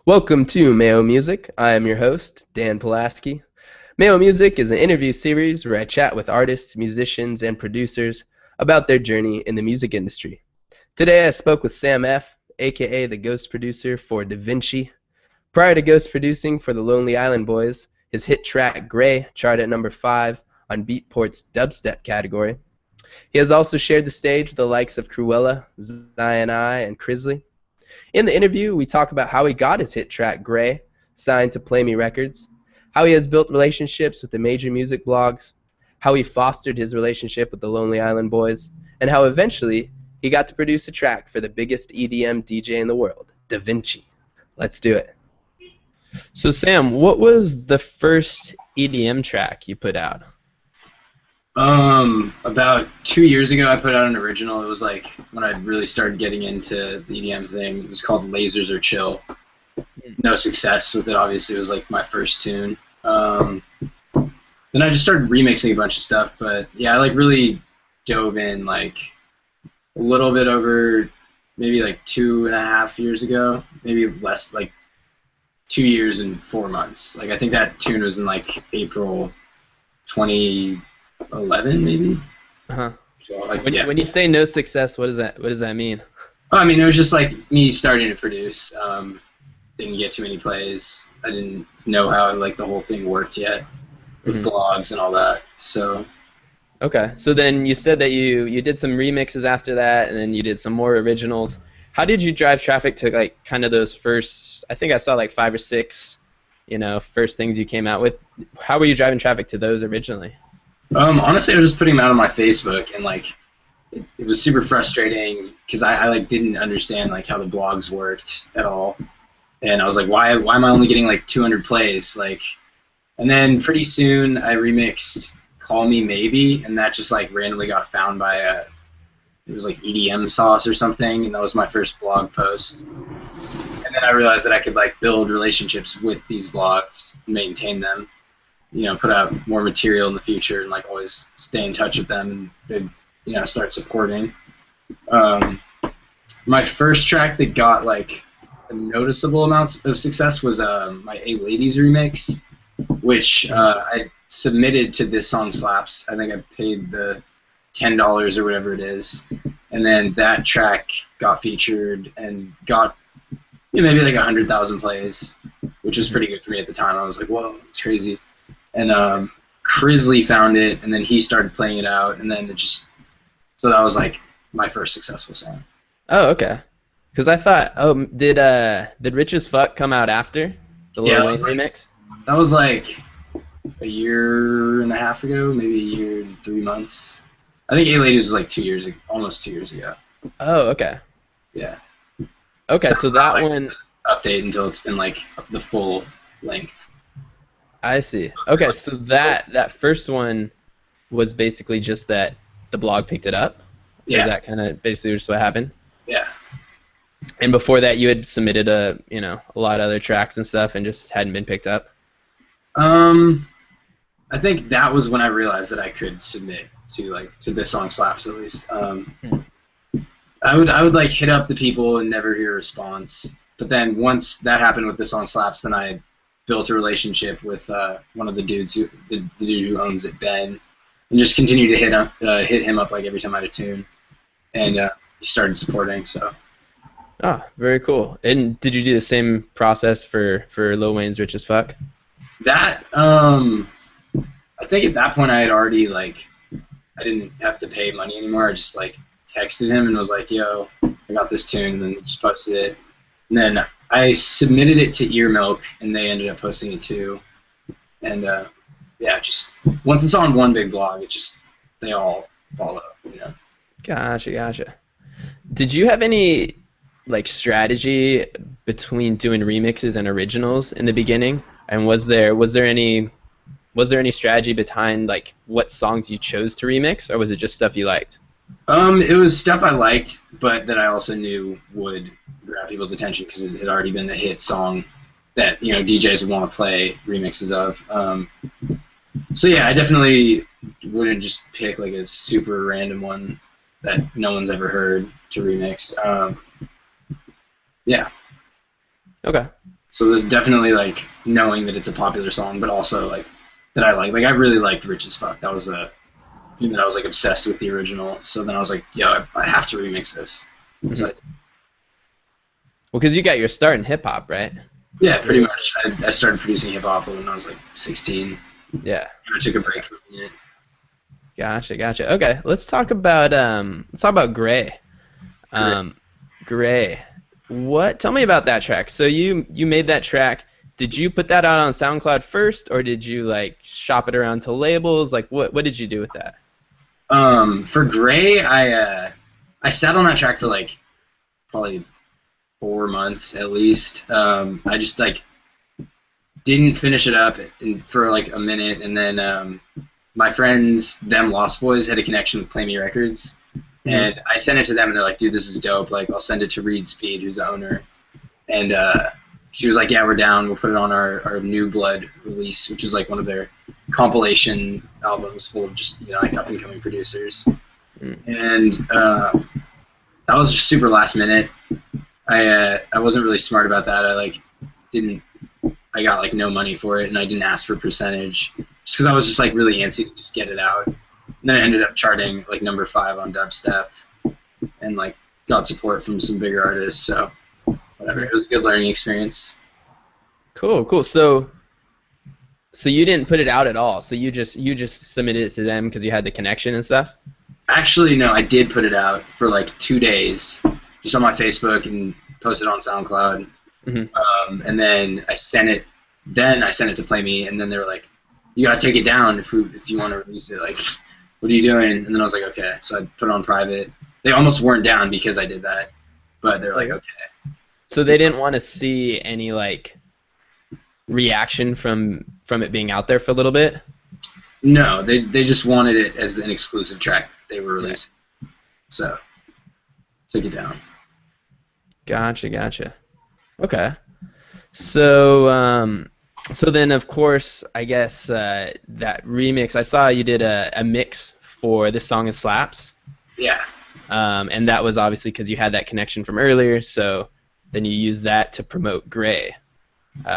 Welcome to Mayo Music. I am your host, Dan Pulaski. Mayo Music is an interview series where I chat with artists, musicians, and producers about their journey in the music industry. Today I spoke with Sam F., aka the ghost producer for Da Vinci. Prior to ghost producing for the Lonely Island Boys, his hit track Grey charted at number 5 on Beatport's dubstep category. He has also shared the stage with the likes of Cruella, Zion I, and Crisley. In the interview, we talk about how he got his hit track Grey, signed to Play Me Records, how he has built relationships with the major music blogs, how he fostered his relationship with the Lonely Island Boys, and how eventually he got to produce a track for the biggest EDM DJ in the world, Da Vinci. Let's do it. So Sam, what was the first EDM track you put out? About 2 years ago, I put out an original. It was like when I really started getting into the EDM thing. It was called Lasers or Chill. No success with it, obviously. It was like my first tune. Then I just started remixing a bunch of stuff. But yeah, I like really dove in like a little bit over maybe like 2.5 years ago, maybe less, like 2 years and 4 months. Like I think that tune was in like April 2011, maybe. Uh-huh. So, like, When you say no success, what does that mean? Oh, I mean, it was just like me starting to produce. Didn't get too many plays. I didn't know how like the whole thing worked yet with blogs and all that. So Okay, so then you said that you did some remixes after that, and then you did some more originals. How did you drive traffic to like kind of those first? I think I saw like 5 or 6, first things you came out with. How were you driving traffic to those originally? honestly, I was just putting them out on my Facebook, and like it was super frustrating because I like didn't understand like how the blogs worked at all, and I was like, why am I only getting like 200 plays? Like, and then pretty soon I remixed Call Me Maybe, and that just like randomly got found by it was like EDM Sauce or something, and that was my first blog post. And then I realized that I could like build relationships with these blogs, maintain them, put out more material in the future, and like always stay in touch with them. And they'd start supporting. My first track that got like a noticeable amounts of success was my A Ladies remix, which I submitted to This Song Slaps. I think I paid the $10 or whatever it is, and then that track got featured and got maybe like 100,000 plays, which was pretty good for me at the time. I was like, whoa, that's crazy. And Crisley found it, and then he started playing it out, and then so that was like my first successful song. Oh, okay. Because I thought, did Rich as Fuck come out after the Lil Wayne remix? That was like a year and a half ago, maybe a year and 3 months. I think A Ladies was like 2 years ago, almost 2 years ago. Oh, okay. Yeah. Okay, so that one update until it's been like the full length. I see. Okay, so that first one was basically just that the blog picked it up. Yeah. Is that kind of basically just what happened? Yeah. And before that, you had submitted a lot of other tracks and stuff, and just hadn't been picked up. I think that was when I realized that I could submit to This Song Slaps at least. I would like hit up the people and never hear a response. But then once that happened with This Song Slaps, then I built a relationship with one of the dudes the dude who owns it, Ben, and just continued to hit him up like every time I had a tune, and he started supporting. So. Ah, very cool. And did you do the same process for Lil Wayne's Rich as Fuck? That I think at that point I had already like I didn't have to pay money anymore. I just like texted him and was like, "Yo, I got this tune," and then just posted it. And then I submitted it to Earmilk, and they ended up posting it too. And yeah, just once it's on one big blog, they all follow. Gotcha. Did you have any like strategy between doing remixes and originals in the beginning? And was there any strategy behind like what songs you chose to remix, or was it just stuff you liked? It was stuff I liked, but that I also knew would grab people's attention because it had already been a hit song that DJs would want to play remixes of. So yeah, I definitely wouldn't just pick like a super random one that no one's ever heard to remix. Yeah. Okay. So definitely like knowing that it's a popular song, but also like that I like I really liked Rich as Fuck. That was a thing that I was like obsessed with the original. So then I was like, yo, I have to remix this. So Well, because you got your start in hip hop, right? yeah, pretty much. I started producing hip hop when I was like 16. Yeah. I took a break from it. Gotcha. Okay, let's talk about Gray. Um, Gray. What? Tell me about that track. So you made that track. Did you put that out on SoundCloud first, or did you like shop it around to labels? Like, what did you do with that? For Gray, I sat on that track for like probably 4 months at least. I just like didn't finish it up for like a minute, and then my friends, them Lost Boys, had a connection with Play Me Records, and I sent it to them, and they're like, "Dude, this is dope. Like, I'll send it to Reed Speed, who's the owner." And she was like, "Yeah, we're down. We'll put it on our New Blood release, which is like one of their compilation albums full of just like up and coming producers." And that was just super last minute. I wasn't really smart about that. I got like no money for it, and I didn't ask for a percentage just because I was just like really antsy to just get it out. And then it ended up charting like number 5 on dubstep, and like got support from some bigger artists. So whatever, it was a good learning experience. Cool. So you didn't put it out at all. So you just submitted it to them because you had the connection and stuff. Actually, no, I did put it out for like 2 days, just on my Facebook and posted on SoundCloud. And then I sent it. Then I sent it to Play Me, and then they were like, "You gotta take it down if you want to release it. Like, what are you doing?" And then I was like, "Okay." So I put it on private. They almost weren't down because I did that, but they're like, "Okay." So they didn't want to see any like reaction from it being out there for a little bit. No, they just wanted it as an exclusive track they were releasing. So took it down. Gotcha. Okay. So then of course I guess that remix, I saw you did a mix for This Song Is Slaps. Yeah. And that was obviously because you had that connection from earlier, so then you used that to promote Gray.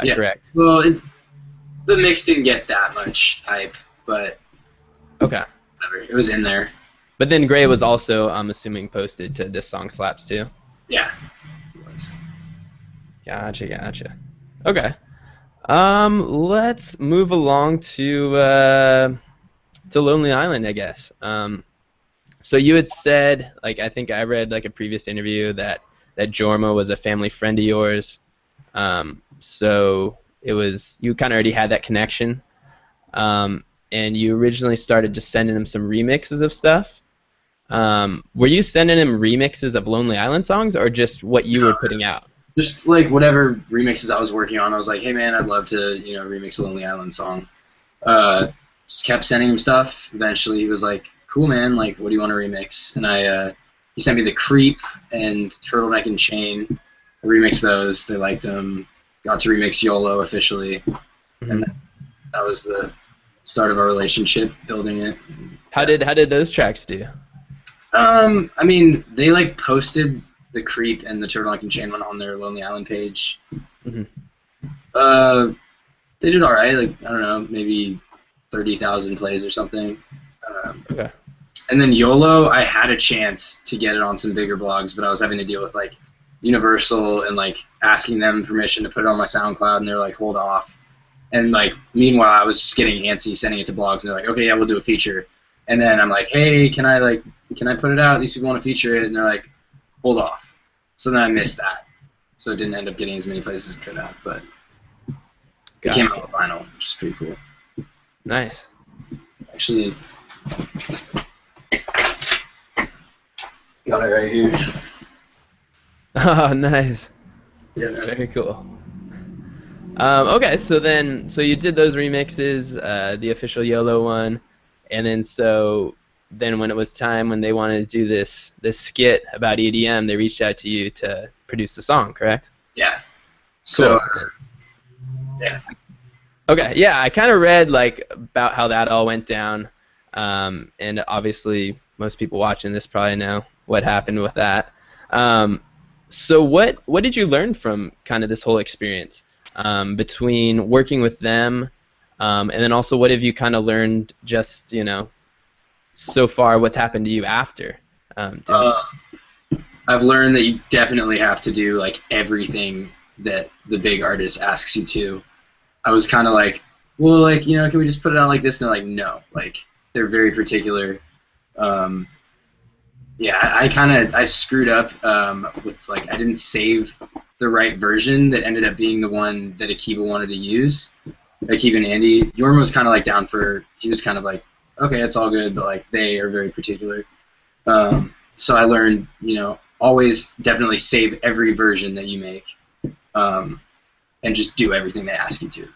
Yeah. Correct. Well, the mix didn't get that much hype, but okay. whatever. It was in there. But then Gray was also, I'm assuming, posted to This Song Slaps too. Yeah. It was. Gotcha. Okay. Let's move along to Lonely Island, I guess. So you had said, like, I think I read like a previous interview that Jorma was a family friend of yours. So it was, you kind of already had that connection. And you originally started just sending him some remixes of stuff. Were you sending him remixes of Lonely Island songs, or just what you were putting out? Just like whatever remixes I was working on, I was like, "Hey man, I'd love to, remix a Lonely Island song." Just kept sending him stuff. Eventually, he was like, "Cool man, like, what do you want to remix?" And he sent me The Creep and Turtleneck and Chain. I remixed those. They liked them. Got to remix YOLO officially, and that was the start of our relationship, building it. How did those tracks do? I mean, they like posted The Creep and the Turtleneck and Chain one on their Lonely Island page. They did all right. Like, I don't know, maybe 30,000 plays or something. Okay. And then YOLO, I had a chance to get it on some bigger blogs, but I was having to deal with like Universal and like asking them permission to put it on my SoundCloud, and they're like, "Hold off." And like, meanwhile, I was just getting antsy sending it to blogs, and they're like, "Okay, yeah, we'll do a feature." And then I'm like, "Hey, can I put it out? These people want to feature it," and they're like, "Hold off." So then I missed that. So it didn't end up getting as many places as it could have, but it came out on vinyl, which is pretty cool. Nice. Actually, got it right here. Oh, nice. Yeah. Very cool. Okay, so you did those remixes, the official YOLO one, and then when it was time, when they wanted to do this skit about EDM, they reached out to you to produce the song, correct? Yeah. So, yeah. Okay, yeah, I kind of read like about how that all went down, and obviously most people watching this probably know what happened with that. So what did you learn from kind of this whole experience? between working with them, and then also what have you kind of learned just, so far, what's happened to you after doing Uh, I've learned that you definitely have to do like everything that the big artist asks you to. I was kind of like, well, like, can we just put it out like this? And they're like, no, like they're very particular. Um, yeah, I screwed up with like I didn't save the right version that ended up being the one that Akiva wanted to use. Akiva and Andy, Jorma was kind of like down for. He was kind of like, okay, it's all good, but like they are very particular. So I learned, always definitely save every version that you make, and just do everything they ask you to.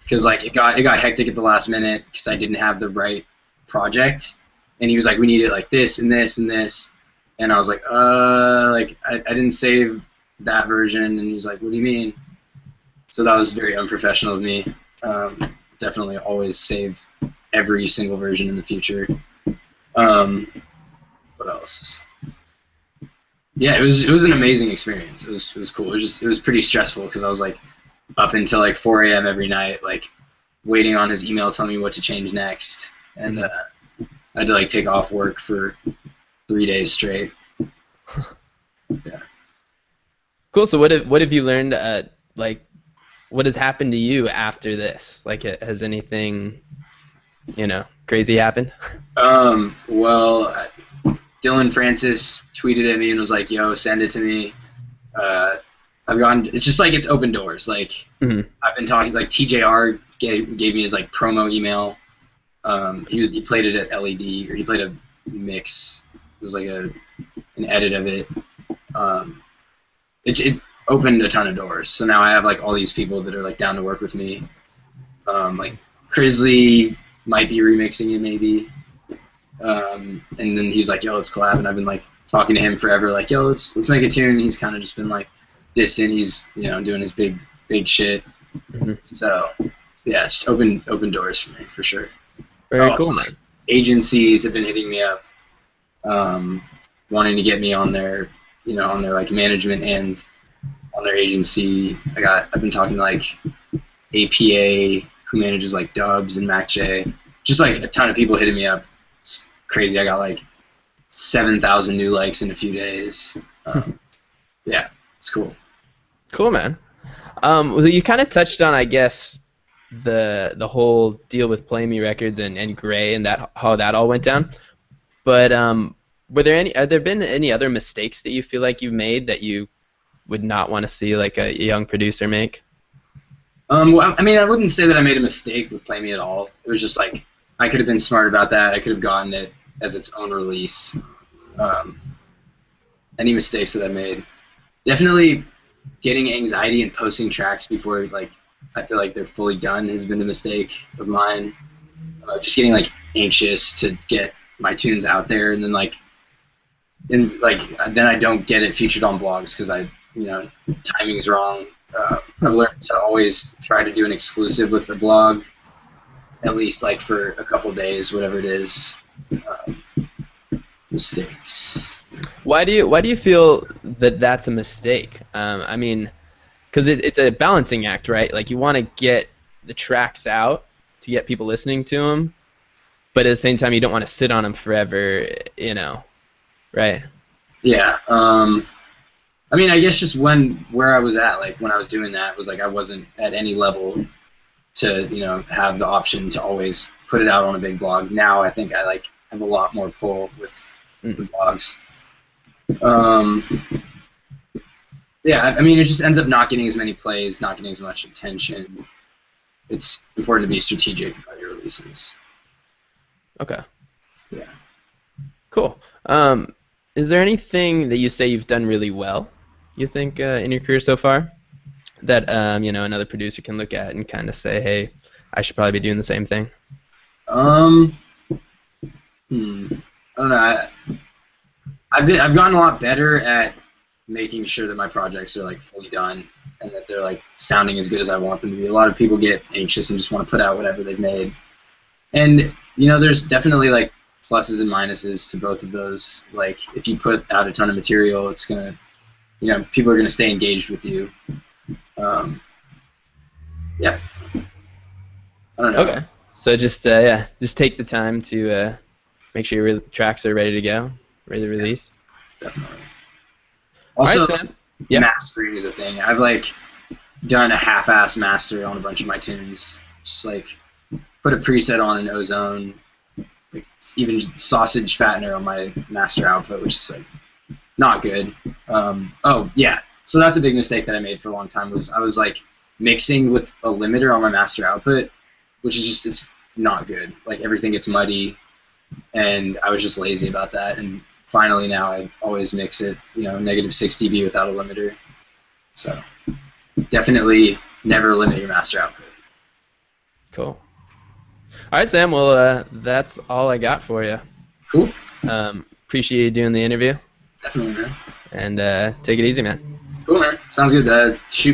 Because like it got hectic at the last minute because I didn't have the right project, and he was like, we need it like this and this and this, and I was like, I didn't save that version, and he's like, what do you mean? So that was very unprofessional of me. Definitely always save every single version in the future. What else? Yeah, it was an amazing experience. It was cool. It was pretty stressful because I was like up until like 4 a.m. every night, like waiting on his email telling me what to change next, and I had to like take off work for 3 days straight. Yeah. Cool. So what have you learned? Like, what has happened to you after this? Like, has anything, crazy happened? Well, Dylan Francis tweeted at me and was like, "Yo, send it to me." I've gone. It's just like it's open doors. Like I've been talking. Like TJR gave me his like promo email. He played it at LED, or he played a mix. It was like an edit of it. It opened a ton of doors. So now I have like all these people that are like down to work with me. Like Crisley might be remixing it maybe. And then he's like, yo, let's collab, and I've been like talking to him forever, like, yo, let's make a tune. And he's kind of just been like distant. He's doing his big shit. So yeah, just open doors for me for sure. Very cool. So, like, agencies have been hitting me up, wanting to get me on their on their like management and on their agency. I've been talking to like APA, who manages like Dubs and Mac J. Just like a ton of people hitting me up. It's crazy. I got like 7,000 new likes in a few days. Yeah, it's cool. Cool, man. Well, you kind of touched on, I guess, the whole deal with Play Me Records and Gray and how that all went down. But have there been any other mistakes that you feel like you've made that you would not want to see like a young producer make? Well, I mean, I wouldn't say that I made a mistake with Play Me at all. It was just like I could have been smart about that. I could have gotten it as its own release. Any mistakes that I made, definitely getting anxiety and posting tracks before like I feel like they're fully done has been a mistake of mine. Just getting like anxious to get my tunes out there, and then then I don't get it featured on blogs because timing's wrong. I've learned to always try to do an exclusive with the blog, at least like for a couple days, whatever it is. Mistakes. Why do you feel that that's a mistake? I mean, because it's a balancing act, right? Like you want to get the tracks out to get people listening to them, but at the same time you don't want to sit on them forever, right? Yeah. I mean, I guess just where I was at, like when I was doing that, was like I wasn't at any level to have the option to always put it out on a big blog. Now I think I have a lot more pull with the blogs. Yeah, I mean, it just ends up not getting as many plays, not getting as much attention. It's important to be strategic about your releases. Okay. Yeah. Cool. Is there anything that you say you've done really well, you think, in your career so far, that another producer can look at and kind of say, hey, I should probably be doing the same thing? I don't know. I've gotten a lot better at making sure that my projects are like fully done and that they're like sounding as good as I want them to be. A lot of people get anxious and just want to put out whatever they've made, and there's definitely like pluses and minuses to both of those. Like if you put out a ton of material, it's gonna, people are gonna stay engaged with you. Yep. I don't know. Okay. So just just take the time to make sure your tracks are ready to go, ready to release. Definitely. All right, Also, Sam. Yeah. mastering is a thing. I've like done a half-ass master on a bunch of my tunes. Just like put a preset on an Ozone, like even sausage fattener on my master output, which is like not good. Oh yeah, so that's a big mistake that I made for a long time. Was I was like mixing with a limiter on my master output, which is just it's not good. Like everything gets muddy, and I was just lazy about that. And finally now I always mix it, negative 6 dB without a limiter. So definitely never limit your master output. Cool. All right, Sam. Well, that's all I got for you. Cool. Appreciate you doing the interview. Definitely, man. And take it easy, man. Cool, man. Sounds good. Shoot